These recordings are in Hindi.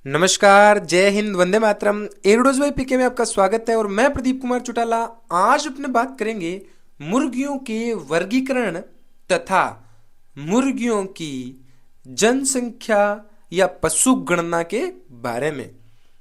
नमस्कार, जय हिंद, वंदे मातरम। एरोडोज बाई पीके में आपका स्वागत है और मैं प्रदीप कुमार चौटाला। आज अपने बात करेंगे मुर्गियों के वर्गीकरण तथा मुर्गियों की जनसंख्या या पशु गणना के बारे में।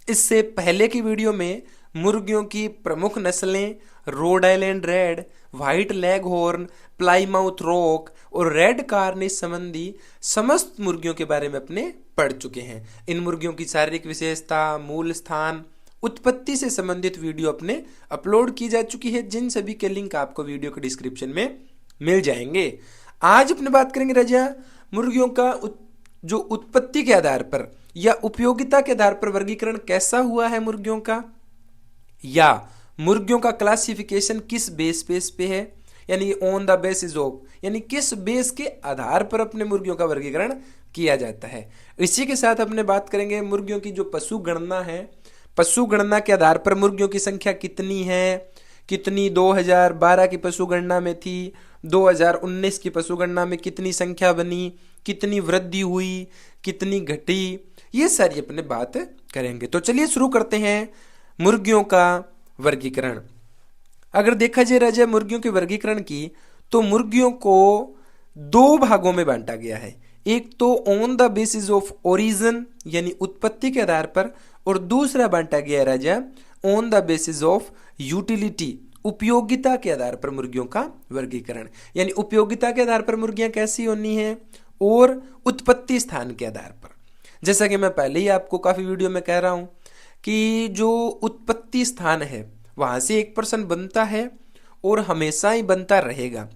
इससे पहले की वीडियो में मुर्गियों की प्रमुख नस्लें road Island red, white leg horn, Plymouth rock और रेड कार्निश संबंधी समस्त मुर्गियों के बारे में अपने पढ़ चुके हैं। इन मुर्गियों की शारीरिक विशेषता, मूल स्थान, उत्पत्ति से संबंधित वीडियो अपने अपलोड की जा चुकी है, जिन सभी के लिंक आपको वीडियो के डिस्क्रिप्शन में मिल जाएंगे। आज अपने बात करेंगे राजा मुर्गियों का जो उत्पत्ति के आधार पर या उपयोगिता के आधार पर वर्गीकरण कैसा हुआ है मुर्गियों का, या मुर्गियों का क्लासिफिकेशन किस बेस पे है, यानी ऑन द बेसिस ऑफ, यानी किस बेस के आधार पर अपने मुर्गियों का वर्गीकरण किया जाता है। इसी के साथ अपने बात करेंगे मुर्गियों की जो पशु गणना है, पशु गणना के आधार पर मुर्गियों की संख्या कितनी है, कितनी 2012 की पशु गणना में थी, 2019 की पशु गणना में कितनी संख्या बनी, कितनी वृद्धि हुई, कितनी घटी, ये सारी अपने बात करेंगे। तो चलिए शुरू करते हैं मुर्गियों का वर्गीकरण। अगर देखा जाए राजा मुर्गियों के वर्गीकरण की, तो मुर्गियों को दो भागों में बांटा गया है। एक तो on the basis of origin यानी उत्पत्ति के आधार पर, और दूसरा बांटा गया है राजा on the basis of utility, उपयोगिता के आधार पर मुर्गियों का वर्गीकरण। यानी उपयोगिता के आधार पर मुर्गियां कैसी होनी है और उत्पत्ति स्थान के आधार पर। जैसा कि मैं पहले ही आपको काफी वीडियो में कह रहा हूं कि जो उत्पत्ति स्थान है वहां से एक पर्सन बनता है और हमेशा ही बनता रहेगा।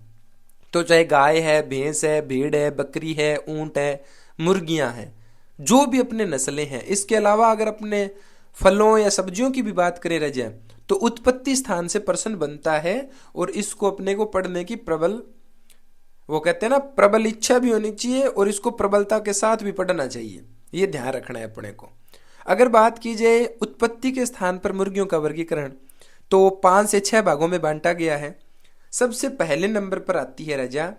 तो चाहे गाय है, भैंस है, भेड़ है, बकरी है, ऊंट है, मुर्गियां हैं, जो भी अपने नस्लें हैं। इसके अलावा अगर अपने फलों या सब्जियों की भी बात करें रह जाए, तो उत्पत्ति स्थान से पर्सन बनता है और इसको अपने को पढ़ने की प्रबल, वो कहते हैं ना, प्रबल इच्छा भी होनी चाहिए और इसको प्रबलता के साथ भी पढ़ना चाहिए। ये ध्यान रखना है अपने को। अगर बात की जाए उत्पत्ति के स्थान पर मुर्गियों का वर्गीकरण, तो 5 से 6 भागों में बांटा गया है। सबसे पहले नंबर पर आती है राजा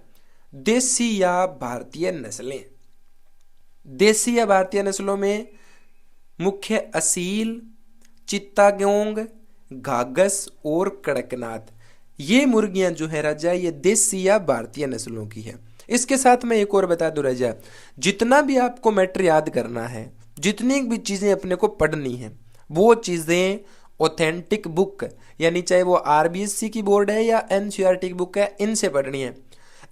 देसी या भारतीय नस्लें। देसी या भारतीय नस्लों में मुख्य असील, चित्तागोंग, घाघस और कड़कनाथ, ये मुर्गियां जो है राजा ये देसी या भारतीय नस्लों की है। इसके साथ मैं एक और बता दूं राजा, जितना भी आपको मैटर याद करना है, जितनी भी चीजें अपने को पढ़नी है, वो चीजें ऑथेंटिक बुक, यानी चाहे वो आरबीएससी की बोर्ड है या एनसीईआरटी की बुक है, इनसे पढ़नी है।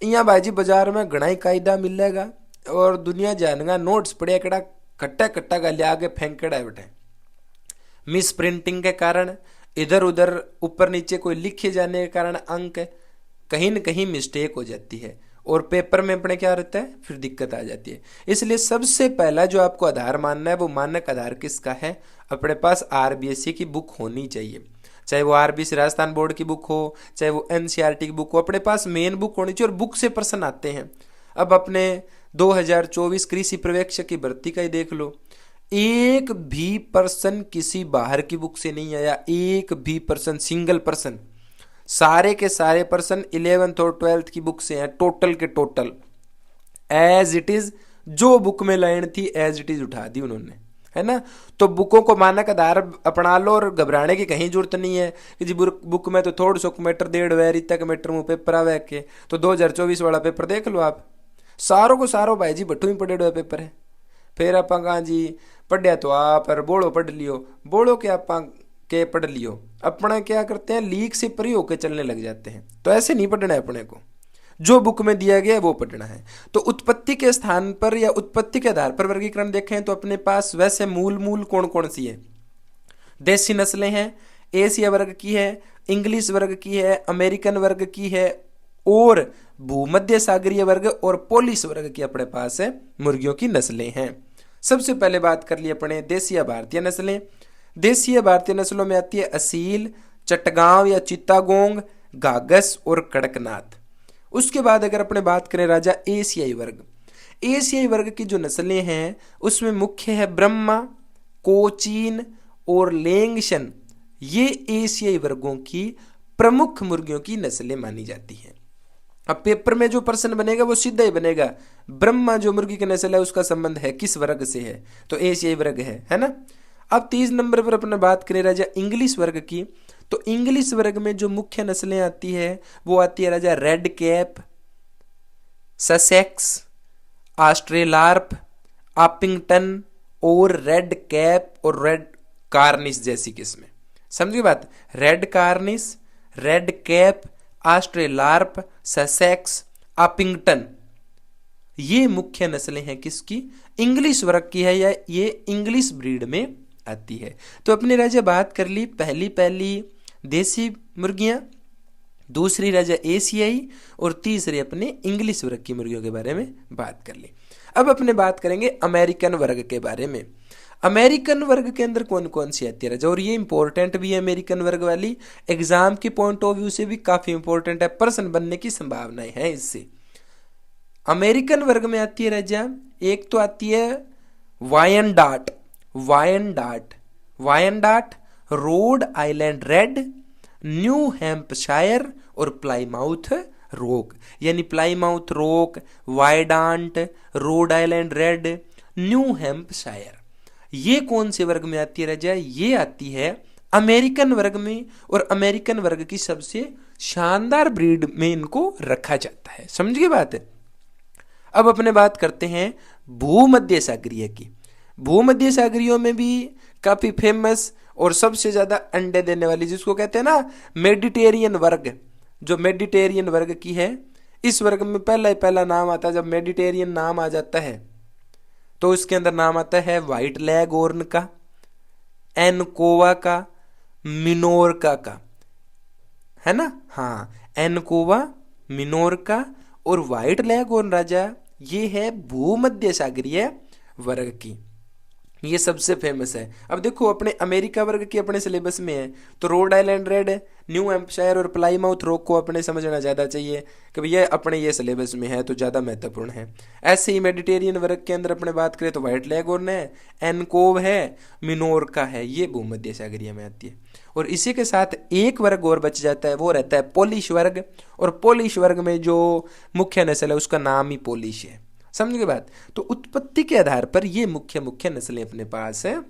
यहाँ भाईजी बाजार में घना ही कायदा मिलेगा और दुनिया जानेगा नोट्स पड़े कड़ा कट्टा कट्टा का लिया आगे फेंकड़ा बैठे। मिस प्रिंटिंग के कारण, इधर उधर ऊपर नीचे कोई लिखे जाने के कारण अंक कहीं न कहीं मिस्टेक हो जाती है और पेपर में अपने क्या रहता है, फिर दिक्कत आ जाती है। इसलिए सबसे पहला जो आपको आधार मानना है वो मानक आधार किसका है, अपने पास आरबीएससी की बुक होनी चाहिए। चाहे वो आरबीएससी राजस्थान बोर्ड की बुक हो, चाहे वो एनसीईआरटी की बुक हो, अपने पास मेन बुक होनी चाहिए। और बुक से प्रश्न आते हैं। अब अपने 2024 कृषि पर्यवेक्षक की भर्ती का ही देख लो, एक भी पर्सन किसी बाहर की बुक से नहीं आया, एक भी पर्सन, सिंगल पर्सन। सारे के सारे पर्सन 11th और 12th की बुक से हैं, टोटल के टोटल एज इट इज, जो बुक में लाइन थी एज इट इज उठा दी उन्होंने, है ना। तो बुकों को मानक आधार अपना लो और घबराने की कहीं जरूरत नहीं है कि जी बुक में तो थोड़ा सौ मीटर 1.5 वैरी तक मीटर मुंह पेपर आवे के, तो 2024 वाला पेपर देख लो आप, सारों को सारो भाई जी बटू ही पड़े हुए पेपर है। फिर आप कहा जी पढ़िया तो आप बोलो पढ़ लियो, बोलो के आप के पढ़ लियो, अपना क्या करते हैं लीक से परी होकर चलने लग जाते हैं। तो ऐसे नहीं पढ़ना है अपने को, जो बुक में दिया गया है वो पढ़ना है। तो उत्पत्ति के स्थान पर या उत्पत्ति के आधार पर वर्गीकरण देखें तो अपने पास वैसे मूल कौन कौन सी है। देसी नस्लें हैं, एशिया वर्ग की है, इंग्लिश वर्ग की है, अमेरिकन वर्ग की है और भूमध्य सागरीय वर्ग और पोलिश वर्ग की अपने पास है मुर्गियों की नस्लें हैं। सबसे पहले बात कर ली अपने देसी भारतीय नस्लें। देसी भारतीय नस्लों में आती है असील, चटगांव या चित्तागोंग, घाघस और कड़कनाथ। उसके बाद अगर अपने बात करें राजा एशियाई वर्ग, एशियाई वर्ग की जो नस्लें हैं उसमें मुख्य है ब्रह्मा, कोचीन और लेंगशन। ये एशियाई वर्गों की प्रमुख मुर्गियों की नस्लें मानी जाती हैं। अब पेपर में जो प्रश्न बनेगा वो सीधा ही बनेगा, ब्रह्मा जो मुर्गी की नस्ल है उसका संबंध है किस वर्ग से है, तो एशियाई वर्ग है ना। अब 30 नंबर पर अपने बात करें राजा इंग्लिश वर्ग की, तो इंग्लिश वर्ग में जो मुख्य नस्लें आती है वो आती है राजा Red Cap, Sussex, Australorp, Orpington और रेड कैप और रेड कार्निस जैसी किस्में। समझिए बात, Red Cornish, Red Cap, Australorp, Sussex, Orpington, ये मुख्य नस्लें हैं किसकी, इंग्लिश वर्ग की है, या ये इंग्लिश ब्रीड में आती है। तो अपने राजा बात कर ली पहली देसी मुर्गियां, दूसरी राजा एशियाई, और तीसरी अपने इंग्लिश वर्ग की मुर्गियों के बारे में बात कर ली। अब अपने बात करेंगे अमेरिकन वर्ग के बारे में। अमेरिकन वर्ग के अंदर कौन कौन सी आती है राजा, और ये इंपॉर्टेंट भी है, अमेरिकन वर्ग वाली एग्जाम की पॉइंट ऑफ व्यू से भी काफी इंपॉर्टेंट है, प्रश्न बनने की संभावनाएं हैं इससे। अमेरिकन वर्ग में आती है राजा, एक तो आती है Wyandotte, Wyandotte, Rhode Island Red, New Hampshire और प्लाईमाउथ रोक, यानी Plymouth Rock, Wyandotte, Rhode Island Red, New Hampshire, ये कौन से वर्ग में आती है राजा, ये आती है अमेरिकन वर्ग में, और अमेरिकन वर्ग की सबसे शानदार ब्रीड में इनको रखा जाता है। समझिए बात है। अब अपने बात करते हैं भूमध्य सागरीय की। भूमध्य सागरीयों में भी काफी फेमस और सबसे ज्यादा अंडे देने वाली, जिसको कहते हैं ना मेडिटेरियन वर्ग, जो मेडिटेरियन वर्ग की है, इस वर्ग में पहला नाम आता है, जब मेडिटेरियन नाम आ जाता है तो इसके अंदर नाम आता है व्हाइट लेगहॉर्न का, एनकोवा का, मिनोरका का, है ना। हाँ, एनकोवा, मिनोरका और व्हाइट लेगहॉर्न राजा, ये है भूमध्य सागरीय वर्ग की, ये सबसे फेमस है। अब देखो अपने अमेरिका वर्ग की अपने सिलेबस में है, तो road Island Red, New Hampshire और प्लाईमाउथ रॉक को अपने समझना ज़्यादा चाहिए कि भैया अपने ये सिलेबस में है तो ज़्यादा महत्वपूर्ण है। ऐसे ही मेडिटेरियन वर्ग के अंदर अपने बात करें तो व्हाइट लेगहॉर्न है, एनकोव है, मिनोरका है, ये भूमध्य सागरीय में आती है। और इसी के साथ एक वर्ग और बच जाता है, वो रहता है पोलिश वर्ग, और पोलिश वर्ग में जो मुख्य नस्ल है उसका नाम ही पोलिश है। समझ गए बात। तो उत्पत्ति के आधार पर ये मुख्य नस्लें अपने पास है,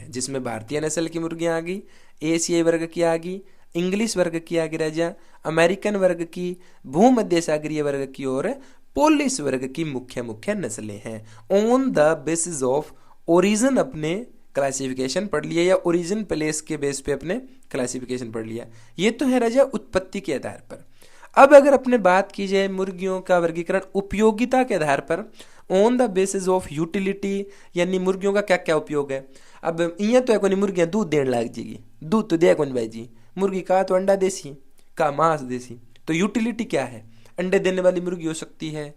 जिसमें भारतीय नस्ल की मुर्गियां आ गई, एशियाई वर्ग की आ गई, इंग्लिश वर्ग की आ गई राजा, अमेरिकन वर्ग की, भूमध्य सागरीय वर्ग की और पोलिश वर्ग की मुख्य नस्लें हैं। On the basis of origin अपने क्लासिफिकेशन पढ़ लिया, या ओरिजिन प्लेस के बेस पे अपने क्लासिफिकेशन पढ़ लिया। ये तो है राजा उत्पत्ति के आधार पर। अब अगर अपने बात की जाए मुर्गियों का वर्गीकरण उपयोगिता के आधार पर, on the basis of utility, यानी मुर्गियों का क्या क्या उपयोग है। अब इं तो है कोई मुर्गियां दूध देने लग जाएगी, दूध तो दे कौन भाई जी, मुर्गी का तो अंडा देसी, का मांस देसी, तो यूटिलिटी क्या है, अंडे देने वाली मुर्गी हो सकती है,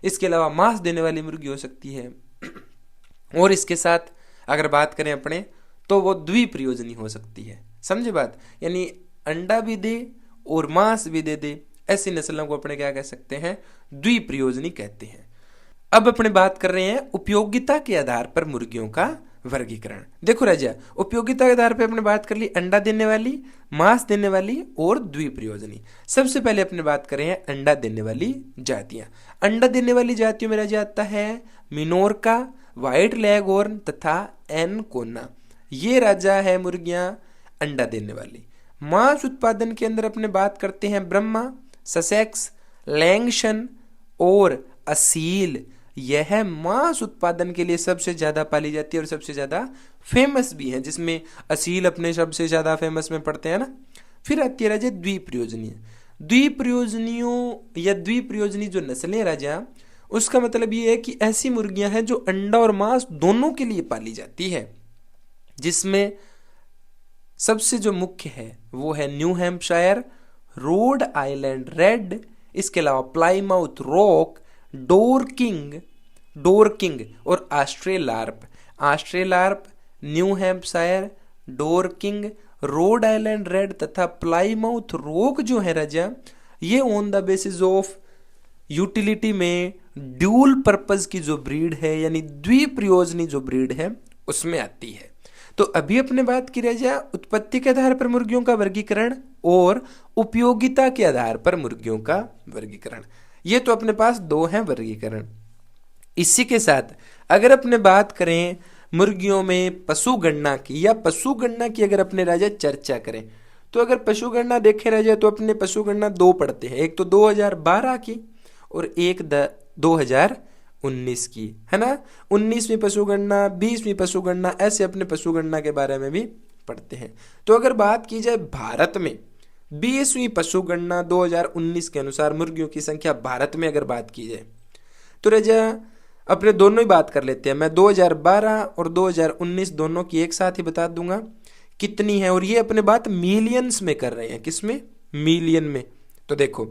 इसके अलावा मांस देने वाली मुर्गी हो सकती है, और इसके साथ अगर बात करें अपने तो वो द्विप्रयोजनी हो सकती है। समझे बात, यानी अंडा भी दे और मांस भी दे दे, ऐसी नस्लों को अपने क्या कह सकते हैं, द्विप्रयोजनी कहते हैं। अब अपने बात कर रहे हैं उपयोगिता के आधार पर मुर्गियों का वर्गीकरण। देखो राजा, उपयोगिता के आधार पर अपने बात कर ली अंडा देने वाली, मांस देने वाली और द्विप्रयोजनी। सबसे पहले अपने बात करें हैं अंडा देने वाली जातियां। अंडा देने वाली जातियों में राजा आता है मिनोरका, व्हाइट लेगहॉर्न तथा एनकोना, ये राजा है मुर्गियां अंडा देने वाली। मांस उत्पादन के अंदर अपने बात करते हैं ब्रह्मा, ससेक्स, लैंगशन और असील, यह मांस उत्पादन के लिए सबसे ज्यादा पाली जाती है और सबसे ज्यादा फेमस भी है, जिसमें असील अपने सबसे ज्यादा फेमस में पड़ते हैं ना। फिर आती है राजा द्विप्रयोजनी। द्विप्रयोजनियों या द्विप्रयोजनी जो नस्लें राजा, उसका मतलब ये है कि ऐसी मुर्गियां हैं जो अंडा और मांस दोनों के लिए पाली जाती है, जिसमें सबसे जो मुख्य है वो है New Hampshire, Rhode Island Red, इसके अलावा प्लाईमाउथ रॉक, डोरकिंग और Australorp, New Hampshire, Dorking, Rhode Island Red तथा प्लाईमाउथ रॉक जो है राजा, ये on the basis of utility में ड्यूल पर्पज की जो ब्रीड है, यानी द्विप्रयोजनी जो ब्रीड है, उसमें आती है। तो अभी अपने बात की राजा उत्पत्ति के आधार पर मुर्गियों का वर्गीकरण, और उपयोगिता के आधार पर मुर्गियों का वर्गीकरण। ये तो अपने पास दो हैं वर्गीकरण। इसी के साथ अगर अपने बात करें मुर्गियों में पशु गणना की, या पशु गणना की अगर अपने राजा चर्चा करें, तो अगर पशु गणना देखे राजा तो अपने पशु गणना दो पढ़ते हैं, एक तो 2012 की और एक 2019 की, है ना। 19वीं पशु गणना, 20वीं पशु गणना, ऐसे अपने पशु गणना के बारे में भी पढ़ते हैं। तो अगर बात की जाए भारत में 20वीं पशु गणना 2019 के अनुसार मुर्गियों की संख्या भारत में अगर बात की जाए तो राजा अपने दोनों ही बात कर लेते हैं। मैं 2012 और 2019 दोनों की एक साथ ही बता दूंगा कितनी है, और ये अपने बात मिलियंस में कर रहे हैं। किसमें? मिलियन में। तो देखो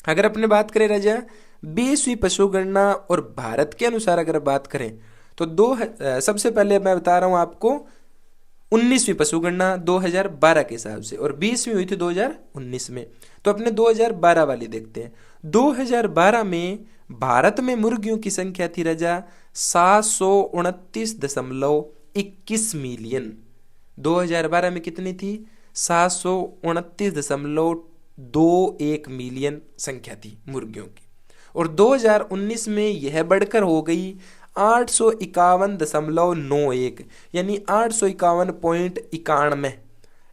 अगर अपने बात करें राजा 20वीं पशु गणना और भारत के अनुसार अगर बात करें तो सबसे पहले मैं बता रहा हूं आपको 19वीं पशु गणना 2012 के हिसाब से, और 20वीं हुई थी 2019 में। तो अपने 2012 वाली देखते हैं। 2012 में भारत में मुर्गियों की संख्या थी राजा 729.21 मिलियन। 2012 में कितनी थी? 729.21 मिलियन संख्या थी मुर्गियों की। और 2019 में यह बढ़कर हो गई 851.91, यानी 851.91।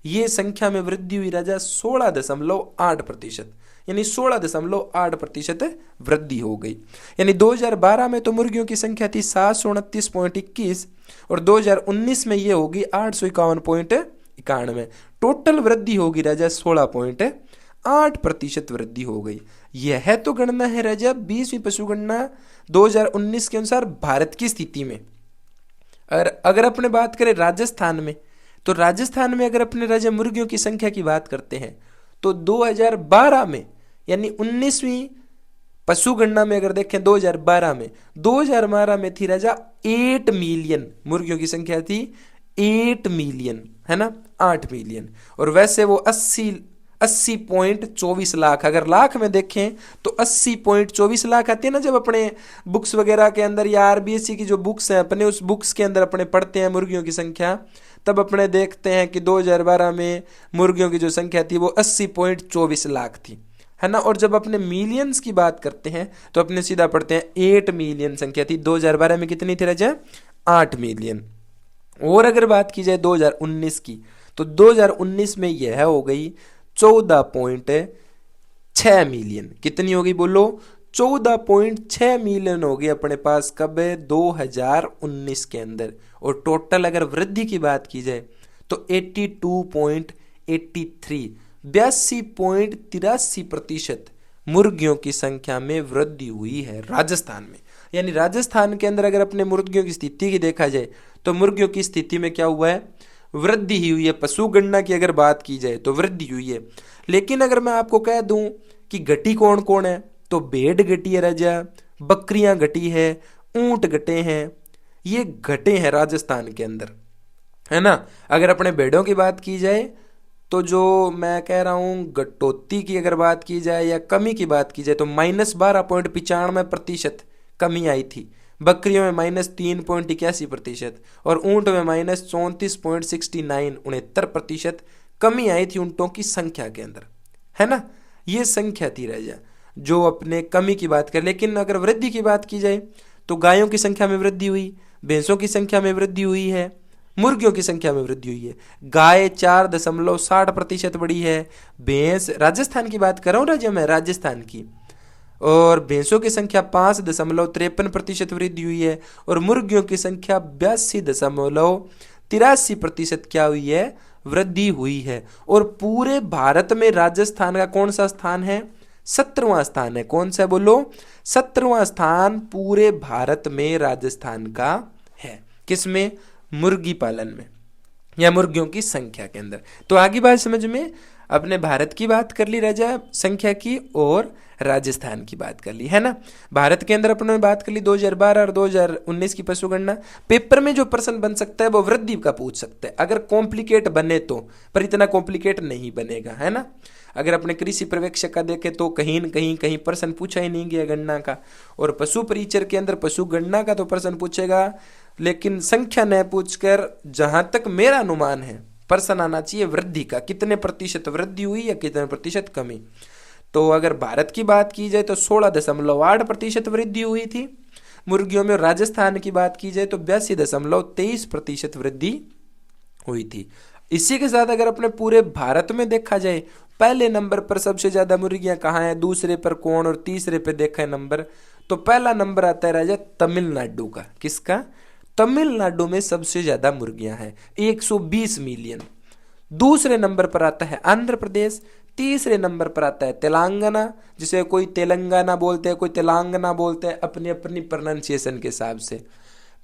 ये संख्या में वृद्धि हुई राजा 16.8%, यानी 16.8% वृद्धि हो गई। यानी 2012 में तो मुर्गियों की संख्या थी 729.21 और 2019 में ये होगी 851.91। टोटल वृद्धि होगी राजा 16.8% वृद्धि हो गई। यह तो गणना है राजा 20वीं पशु गणना 2019 के अनुसार भारत की स्थिति में। और अगर अपने बात करें राजस्थान में, तो राजस्थान में अगर अपने राजा मुर्गियों की संख्या की बात करते हैं तो 2012 में, यानी 19वीं पशु गणना में अगर देखें 2012 में थी राजा 8 मिलियन मुर्गियों की संख्या थी, 8 मिलियन, है ना, 8 मिलियन। और वैसे वो 80.24 लाख, अगर लाख में देखें तो 80.24 लाख आते हैं ना, जब अपने बुक्स वगैरह के अंदर या आरबीएससी की जो बुक्स हैं अपने, उस बुक्स के अंदर अपने पढ़ते हैं मुर्गियों की संख्या, तब अपने देखते हैं कि 2012 में मुर्गियों की जो संख्या थी वो 80.24 लाख थी, है ना। और जब अपने मिलियंस की बात करते हैं तो अपने सीधा पढ़ते हैं 8 मिलियन संख्या थी। 2012 में कितनी थी राजा? 8 मिलियन। और अगर बात की जाए 2019 की, तो 2019 में यह हो गई 14.6 मिलियन। कितनी होगी बोलो? 14.6 मिलियन हो गई अपने पास। कब है? 2019 के अंदर। और टोटल अगर वृद्धि की बात की जाए तो 82.83 82.83% मुर्गियों की संख्या में वृद्धि हुई है राजस्थान में। यानी राजस्थान के अंदर अगर अपने मुर्गियों की स्थिति की देखा जाए तो मुर्गियों की स्थिति में क्या हुआ है? वृद्धि ही हुई है। पशु गणना की अगर बात की जाए तो वृद्धि हुई है। लेकिन अगर मैं आपको कह दूं कि घटी कौन कौन है, तो भेड़ घटी है राजा, बकरियां घटी है, ऊंट घटे हैं, ये घटे हैं राजस्थान के अंदर, है ना। अगर अपने भेड़ों की बात की जाए तो जो मैं कह रहा हूं घटोती की अगर बात की जाए या कमी की बात की जाए तो -12.95% कमी आई थी। बकरियों में -3.81% और ऊंट में -34.69 कमी आई थी ऊंटों की संख्या के अंदर, है ना। ये संख्या थी राजा जो अपने कमी की बात कर। लेकिन अगर वृद्धि की बात की जाए तो गायों की संख्या में वृद्धि हुई, भैंसों की संख्या में वृद्धि हुई है, मुर्गियों की संख्या में वृद्धि हुई है। गाय 4.60% बढ़ी है, भैंस, राजस्थान की बात कर रहा हूँ राजा मैं, राजस्थान की, और भैंसों की संख्या 5.53% वृद्धि हुई है, और मुर्गियों की संख्या 82.83% क्या हुई है? वृद्धि हुई है। और पूरे भारत में राजस्थान का कौन सा स्थान है? 17वां स्थान है। कौन सा बोलो? 17वां स्थान पूरे भारत में राजस्थान का है। किसमें? मुर्गी पालन में या मुर्गियों की संख्या के अंदर। तो आगे बात समझ में, अपने भारत की बात कर ली राजा संख्या की और राजस्थान की बात कर ली, है ना। भारत के अंदर अपने बात कर ली 2012 और 2019 की पशु गणना। पेपर में जो प्रश्न बन सकता है वो वृद्धि का पूछ सकता है अगर कॉम्प्लिकेट बने तो, पर इतना कॉम्प्लिकेट नहीं बनेगा, है ना। अगर अपने कृषि पर्यवेक्षक का देखें तो कहीं न कहीं प्रश्न पूछा ही नहीं गया गणना का, और पशु परिचर के अंदर पशु गणना का तो प्रश्न पूछेगा, लेकिन संख्या न पूछकर, जहां तक मेरा अनुमान है पर्सन आना चाहिए वृद्धि का, कितने प्रतिशत वृद्धि हुई या कितने प्रतिशत कमी। तो अगर भारत की बात की जाए तो 16.8% वृद्धि हुई थी मुर्गियों में। राजस्थान की बात की जाए तो 82.23% वृद्धि हुई थी। इसी के साथ अगर अपने पूरे भारत में देखा जाए, पहले नंबर पर सबसे ज्यादा मुर्गियां कहाँ हैं, दूसरे पर कौन और तीसरे पे देखा है नंबर, तो पहला नंबर आता है राजा तमिलनाडु का। किसका? तमिलनाडु में सबसे ज्यादा मुर्गियां हैं, 120 मिलियन। दूसरे नंबर पर आता है आंध्र प्रदेश। तीसरे नंबर पर आता है तेलंगाना, जिसे कोई तेलंगाना बोलते हैं, कोई तेलंगाना बोलते हैं, अपनी अपनी प्रोनाउंसिएशन के हिसाब से।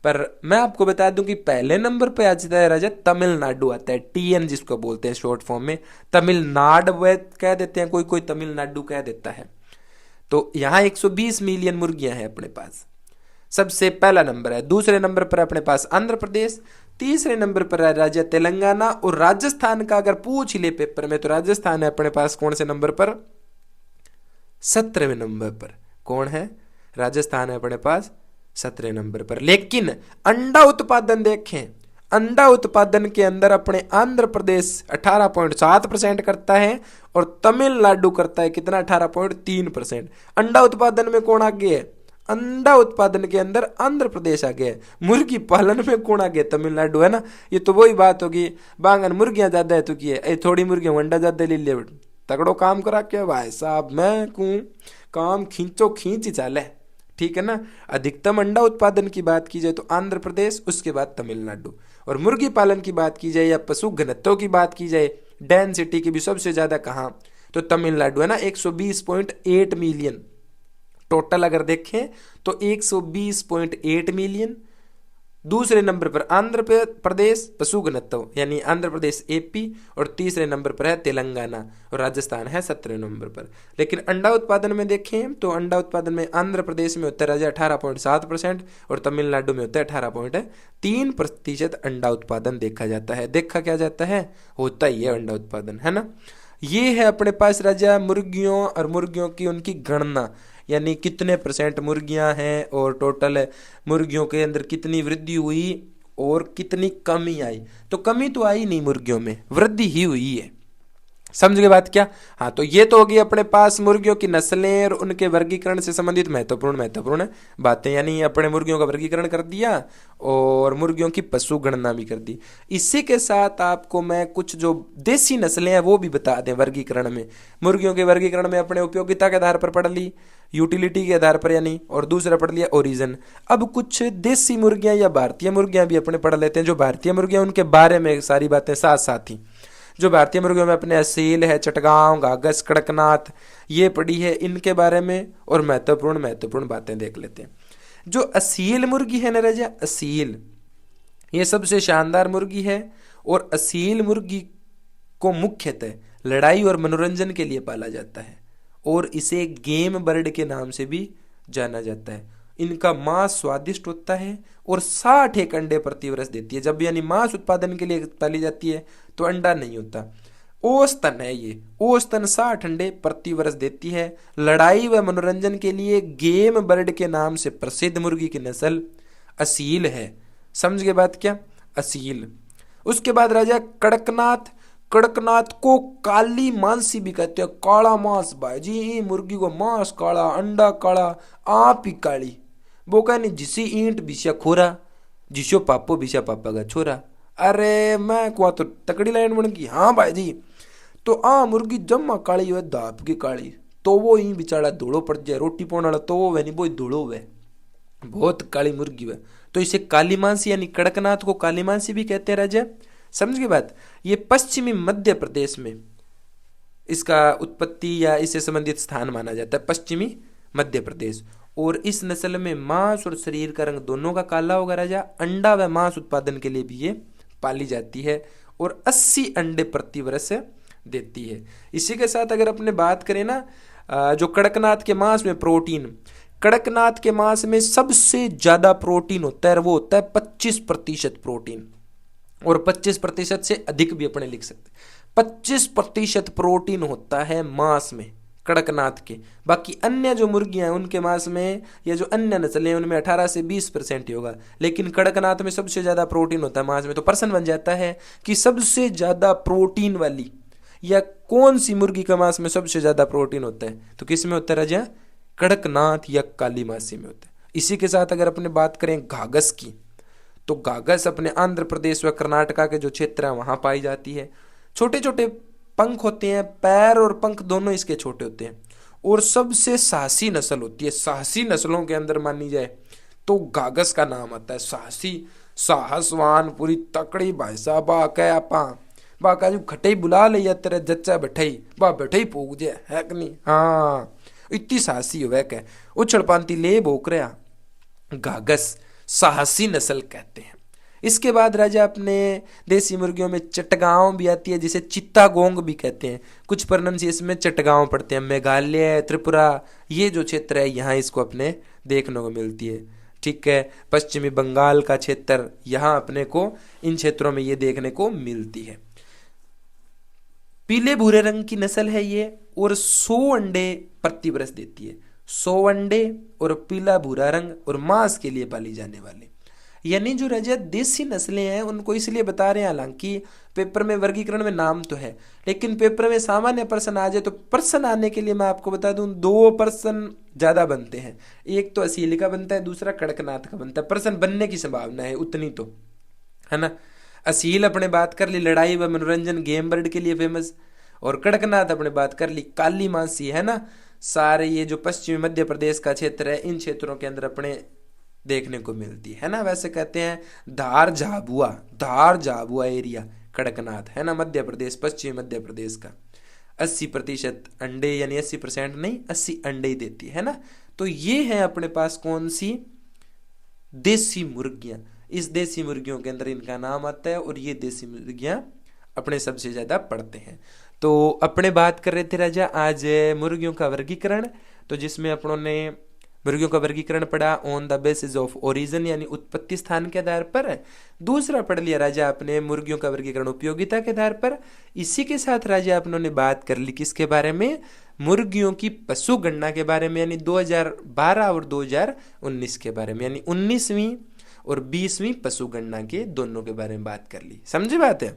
पर मैं आपको बता दूं कि पहले नंबर पे आ जाता है राजा तमिलनाडु आता है, टीएन जिसको बोलते हैं शॉर्ट फॉर्म में। तमिलनाडु कह देते हैं, कोई कोई तमिलनाडु कह देता है। तो यहाँ 120 मिलियन मुर्गियां हैं अपने पास, सबसे पहला नंबर है। दूसरे नंबर पर अपने पास आंध्र प्रदेश, तीसरे नंबर पर है राज्य तेलंगाना, और राजस्थान का अगर पूछ ले पेपर में तो राजस्थान है अपने पास कौन से नंबर पर? 17वें नंबर पर। कौन है? राजस्थान है अपने पास 17वें नंबर पर। लेकिन अंडा उत्पादन देखें, अंडा उत्पादन के अंदर अपने आंध्र प्रदेश 18.7% करता है और तमिलनाडु करता है कितना? 18.3%। अंडा उत्पादन में कौन आगे है? अंडा उत्पादन के अंदर आंध्र प्रदेश आ गया। मुर्गी पालन में कौन आ गया? तमिलनाडु, है ना। ये तो वही बात होगी, बांगन मुर्गियां ज्यादा है तो की है, थोड़ी मुर्गियां अंडा ज्यादा ले ले, तगड़ो काम करा के भाई साहब, मैं कहूं काम खींचो खींच ही चाले, ठीक है ना। अधिकतम अंडा उत्पादन की बात की जाए तो आंध्र प्रदेश, उसके बाद तमिलनाडु। और मुर्गी पालन की बात की जाए या पशु घनत्व की बात की जाए, डेंसिटी की भी सबसे ज्यादा कहां? तो तमिलनाडु, है ना, 120.8 मिलियन टोटल अगर देखें तो 120.8 मिलियन। दूसरे नंबर पर आंध्र प्रदेश पशु घनत्व यानी आंध्र प्रदेश एपी, और तीसरे नंबर पर है तेलंगाना, और राजस्थान है 17वें नंबर पर। लेकिन अंडा उत्पादन में देखें तो अंडा उत्पादन में आंध्र प्रदेश में होता है 18.7% और तमिलनाडु में होता है 18.3% अंडा उत्पादन देखा जाता है। देखा क्या जाता है? होता ही है अंडा उत्पादन, है ना। ये है अपने पास राजा मुर्गियों और मुर्गियों की उनकी गणना, यानी कितने परसेंट मुर्गियां हैं और टोटल मुर्गियों के अंदर कितनी वृद्धि हुई और कितनी कमी आई। तो कमी तो आई नहीं मुर्गियों में, वृद्धि ही हुई है। समझ गए बात क्या? हाँ, तो ये तो होगी अपने पास मुर्गियों की नस्लें और उनके वर्गीकरण से संबंधित महत्वपूर्ण बातें, यानी अपने मुर्गियों का वर्गीकरण कर दिया और मुर्गियों की पशु गणना भी कर दी। इसी के साथ आपको मैं कुछ जो देसी नस्लें हैं वो भी बता दें वर्गीकरण में। मुर्गियों के वर्गीकरण में अपने उपयोगिता के आधार पर पढ़ ली, यूटिलिटी के आधार पर यानी, और दूसरा पढ़ लिया ओरिजिन। अब कुछ देसी मुर्गियां या भारतीय मुर्गियां भी अपने पढ़ लेते हैं। जो भारतीय मुर्गियां उनके बारे में सारी बातें साथ साथ ही, जो भारतीय मुर्गियों में अपने असील है, चटगांव, गागस, कड़कनाथ, ये पड़ी है, इनके बारे में और महत्वपूर्ण बातें देख लेते हैं। जो असील मुर्गी है ना राजा, असील, ये सबसे शानदार मुर्गी है। और असील मुर्गी को मुख्यतः लड़ाई और मनोरंजन के लिए पाला जाता है और इसे गेम बर्ड के नाम से भी जाना जाता है। इनका मांस स्वादिष्ट होता है और 60 अंडे प्रति वर्ष देती है। जब यानी मांस उत्पादन के लिए पाली जाती है तो अंडा नहीं होता, औसतन है ये, औसतन 60 अंडे प्रति वर्ष देती है। लड़ाई व मनोरंजन के लिए गेम बर्ड के नाम से प्रसिद्ध मुर्गी की नस्ल असील है। समझ गए बात क्या? असील। उसके बाद राजा कड़कनाथ। कड़कनाथ को काली मांसी भी कहते हैं, काला मांस भाई जी, मुर्गी को मांस काला, अंडा काला, आप ही काली। वो कहनी जिसी ईंट बिछा खोरा, जिसो पापो बिछा पापा का छोरा। अरे मैं कुआ तो तकड़ी लाइन बन गई। हाँ भाई जी, तो आ मुर्गी जम्मा काली हुए, दाप की काली, तो वो ही बिचारा धूड़ो पड़ जाए, रोटी पाने वाला तो वो वह नहीं, वो धूड़ो हुए, बहुत काली मुर्गी हुए, तो इसे काली मांसी यानी कड़कनाथ को काली मांसी भी कहते हैं राजा। समझ गए बात? ये पश्चिमी मध्य प्रदेश में इसका उत्पत्ति या इससे संबंधित स्थान माना जाता है, पश्चिमी मध्य प्रदेश। और इस नस्ल में मांस और शरीर का रंग दोनों का काला होगा राजा। अंडा व मांस उत्पादन के लिए भी ये पाली जाती है और 80 अंडे प्रति वर्ष देती है। इसी के साथ अगर अपने बात करें ना, जो कड़कनाथ के मांस में प्रोटीन, कड़कनाथ के मांस में सबसे ज्यादा प्रोटीन होता है, वो होता है 25% प्रोटीन, और 25% से अधिक भी अपने लिख सकते। 25% प्रोटीन होता है मांस में, कड़कनाथ के। बाकी अन्य जो मुर्गियां हैं उनके मांस में, या जो अन्य नस्लें हैं उनमें 18 से 20% ही होगा, लेकिन कड़कनाथ में सबसे ज्यादा प्रोटीन होता है मांस में। तो प्रश्न बन जाता है कि सबसे ज्यादा प्रोटीन वाली या कौन सी मुर्गी का मांस में सबसे ज्यादा प्रोटीन होता है, तो किस में होता है राजा? कड़कनाथ या काली मासी में होता है। इसी के साथ अगर अपने बात करें घाघस की, तो घाघस अपने आंध्र प्रदेश व कर्नाटका के जो क्षेत्र है वहां पाई जाती है। छोटे छोटे पंख होते हैं, पैर और पंख दोनों इसके छोटे होते हैं, और सबसे साहसी नस्ल होती है। साहसी नस्लों के अंदर मानी जाए तो घाघस का नाम आता है। साहसी, साहसवान, पूरी तकड़ी भाई साहब। बाका जो खटई बुला ले या तेरे जच्चा बैठाई बा बैठाई पूग जे है कि नहीं? हाँ, इतनी साहसी हो वह उछल पांती ले भोक रहा। घाघस साहसी नस्ल कहते हैं। इसके बाद राजा अपने देसी मुर्गियों में चटगांव भी आती है, जिसे चित्तागोंग भी कहते हैं। कुछ प्रोनाउंसिएशन में चटगांव पढ़ते हैं। मेघालय, त्रिपुरा, ये जो क्षेत्र है यहाँ इसको अपने देखने को मिलती है। ठीक है, पश्चिमी बंगाल का क्षेत्र, यहाँ अपने को इन क्षेत्रों में ये देखने को मिलती है। पीले भूरे रंग की नस्ल है ये, और 100 अंडे प्रति वर्ष देती है। 100 अंडे और पीला भूरा रंग, और मांस के लिए पाली जाने वाले, यानी जो राजा देसी नस्लें हैं उनको इसलिए बता रहे हैं। हालांकि पेपर में वर्गीकरण में नाम तो है, लेकिन पेपर में सामान्य प्रश्न आ जाए तो प्रश्न आने के लिए मैं आपको बता दूं 2 प्रश्न ज्यादा बनते हैं। एक तो असील का बनता है, दूसरा कड़कनाथ का बनता है। प्रश्न बनने की संभावना है उतनी तो, है ना। असील अपने बात कर ली लड़ाई व मनोरंजन गेम बर्ड के लिए फेमस, और कड़कनाथ अपने बात कर ली काली मांसी, है ना। सारे ये जो पश्चिमी मध्य प्रदेश का क्षेत्र है इन क्षेत्रों के अंदर अपने देखने को मिलती है ना। वैसे कहते हैं धार झाबुआ एरिया कड़कनाथ, है ना, मध्य प्रदेश, पश्चिमी मध्य प्रदेश का। 80% अंडे, यानी 80% नहीं 80 अंडे ही देती है ना। तो ये है अपने पास कौन सी? देसी मुर्गियां। इस देसी मुर्गियों के अंदर इनका नाम आता है, और ये देसी मुर्गियां अपने सबसे ज्यादा पढ़ते हैं। तो अपने बात कर रहे थे राजा आज मुर्गियों का वर्गीकरण, तो जिसमें अपनों ने मुर्गियों का वर्गीकरण पढ़ा on the basis of origin, यानी उत्पत्ति स्थान के आधार पर। दूसरा पढ़ लिया राजा अपने मुर्गियों का वर्गीकरण उपयोगिता के आधार पर। इसी के साथ राजा अपनों ने बात कर ली किसके बारे में? मुर्गियों की पशु गणना के बारे में, यानी 2012 और 2019 के बारे में, यानी 19वीं और 20वीं पशु गणना के दोनों के बारे में बात कर ली। समझे बात है?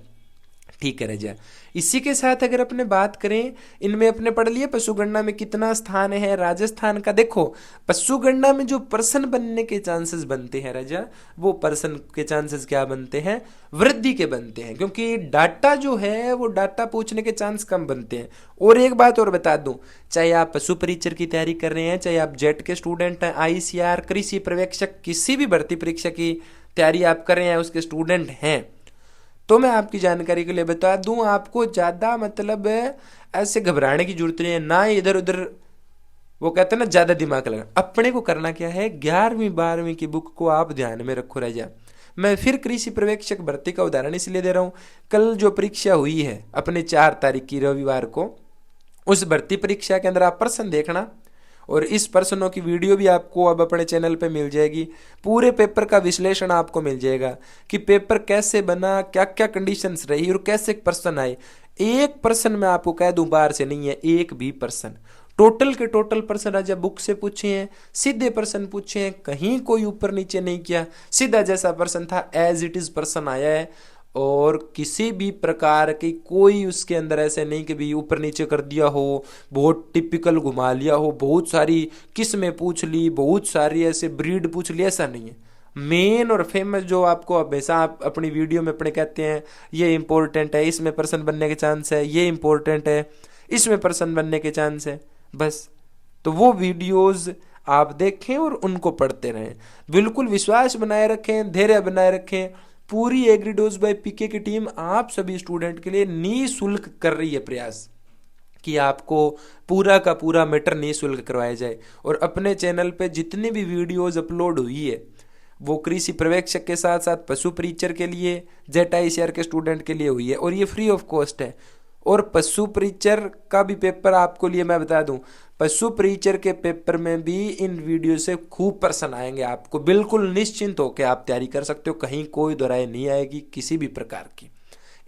ठीक है राजा। इसी के साथ अगर अपने बात करें, इनमें अपने पढ़ लिए पशु गणना में कितना स्थान है राजस्थान का। देखो पशु गणना में जो प्रश्न बनने के चांसेस बनते हैं राजा, वो प्रश्न के चांसेस क्या बनते हैं? वृद्धि के बनते हैं, क्योंकि डाटा जो है वो डाटा पूछने के चांस कम बनते हैं। और एक बात और बता दूं, चाहे आप पशु परीक्षर की तैयारी कर रहे हैं, चाहे आप जेट के स्टूडेंट हैं, ICR, कृषि पर्यवेक्षक, किसी भी भर्ती परीक्षा की तैयारी आप कर रहे हैं, उसके स्टूडेंट हैं, तो मैं आपकी जानकारी के लिए बता दूं, आपको ज्यादा मतलब ऐसे घबराने की जरूरत नहीं है, ना इधर उधर वो कहते हैं ना ज्यादा दिमाग लगा। अपने को करना क्या है, 11वीं 12वीं की बुक को आप ध्यान में रखो राजा। मैं फिर कृषि पर्यवेक्षक भर्ती का उदाहरण इसलिए दे रहा हूं, कल जो परीक्षा हुई है अपने 4 तारीख की रविवार को, उस भर्ती परीक्षा के अंदर आप प्रश्न देखना, और इस प्रश्नों की वीडियो भी आपको अब अपने चैनल पे मिल जाएगी। पूरे पेपर का विश्लेषण आपको मिल जाएगा कि पेपर कैसे बना, क्या क्या कंडीशंस रही और कैसे प्रश्न आए। एक प्रश्न मैं आपको कह दूं बाहर से नहीं है, एक भी प्रश्न। टोटल के टोटल प्रश्न राजा बुक से पूछे हैं, सीधे प्रश्न पूछे हैं, कहीं कोई ऊपर नीचे नहीं किया, सीधा जैसा प्रश्न था एज इट इज प्रश्न आया है। और किसी भी प्रकार की कोई उसके अंदर ऐसे नहीं कि भी ऊपर नीचे कर दिया हो, बहुत टिपिकल घुमा लिया हो, बहुत सारी किस्में पूछ ली, बहुत सारी ऐसे ब्रीड पूछ ली, ऐसा नहीं है। मेन और फेमस जो आपको हमेशा आप अपनी वीडियो में अपने कहते हैं ये इंपॉर्टेंट है, इसमें प्रश्न बनने के चांस है, ये इंपॉर्टेंट है, इसमें प्रश्न बनने के चांस है, बस। तो वो वीडियोस आप देखें और उनको पढ़ते रहें। बिल्कुल विश्वास बनाए रखें, धैर्य बनाए रखें। पूरी एग्रीडोज बाय पीके की टीम आप सभी स्टूडेंट के लिए निःशुल्क कर रही है प्रयास कि आपको पूरा का पूरा मैटर निःशुल्क करवाया जाए। और अपने चैनल पे जितनी भी वीडियोस अपलोड हुई है वो कृषि पर्यवेक्षक के साथ साथ पशु परीक्षर के लिए, जेट ICR के स्टूडेंट के लिए हुई है, और ये फ्री ऑफ कॉस्ट है। और पशु परीक्षर का भी पेपर आपको लिए मैं बता दूं, पशु परीक्षर के पेपर में भी इन वीडियो से खूब प्रश्न आएंगे। आपको बिल्कुल निश्चिंत होकर आप तैयारी कर सकते हो, कहीं कोई दोहराई नहीं आएगी किसी भी प्रकार की।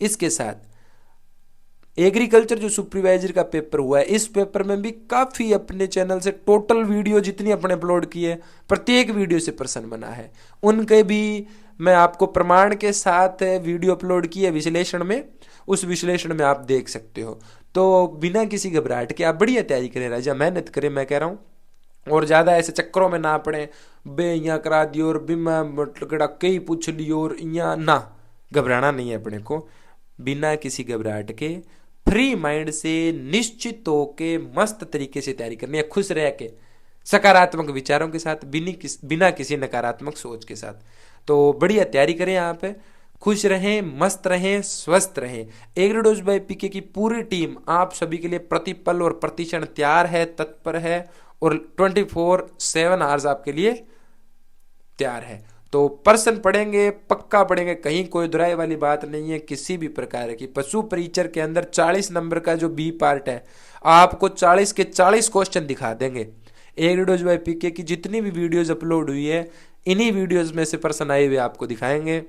इसके साथ एग्रीकल्चर जो सुपरवाइजर का पेपर हुआ है, इस पेपर में भी काफी अपने चैनल से टोटल वीडियो जितनी अपने अपलोड की है, प्रत्येक वीडियो से प्रश्न बना है। उनके भी मैं आपको प्रमाण के साथ वीडियो अपलोड की है विश्लेषण में, उस विश्लेषण में आप देख सकते हो। तो बिना किसी घबराहट के आप बढ़िया तैयारी करें राजा, मेहनत करें मैं कह रहा हूँ, और ज्यादा ऐसे चक्करों में ना पड़े, बे यहाँ करा दियो और बिमा मतलब कई पूछ लियो और यहाँ ना, घबराना नहीं है अपने को। बिना किसी घबराहट के फ्री माइंड से निश्चित होके मस्त तरीके से तैयारी करनी है, खुश रह के, सकारात्मक विचारों के साथ, बिना किसी नकारात्मक सोच के साथ। तो बढ़िया तैयारी करें, आप खुश रहें, मस्त रहें, स्वस्थ रहें। एग्रीडोज बाय पीके की पूरी टीम आप सभी के लिए प्रतिपल और प्रतिक्षण तैयार है, तत्पर है, और 24/7 आवर्स आपके लिए तैयार है। तो प्रश्न पढ़ेंगे, पक्का पढ़ेंगे, कहीं कोई दुराई वाली बात नहीं है किसी भी प्रकार की। पशु परिचर के अंदर 40 नंबर का जो बी पार्ट है, आपको 40 के 40 क्वेश्चन दिखा देंगे। एग्रीडोज बाय पीके की जितनी भी वीडियोज अपलोड हुई है, इन्हीं वीडियोज में से प्रश्न आए हुए आपको दिखाएंगे।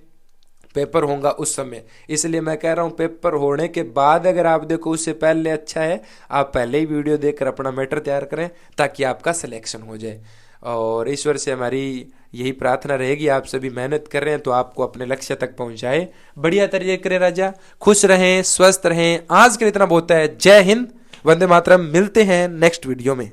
पेपर होगा उस समय, इसलिए मैं कह रहा हूं पेपर होने के बाद अगर आप देखो उससे पहले अच्छा है आप पहले ही वीडियो देखकर अपना मैटर तैयार करें, ताकि आपका सिलेक्शन हो जाए। और ईश्वर से हमारी यही प्रार्थना रहेगी, आप सभी मेहनत कर रहे हैं तो आपको अपने लक्ष्य तक पहुंचाए। बढ़िया तरीके करें राजा, खुश रहें, स्वस्थ रहें। आज के लिए इतना बहुत है। जय हिंद, वंदे मातरम। मिलते हैं नेक्स्ट वीडियो में।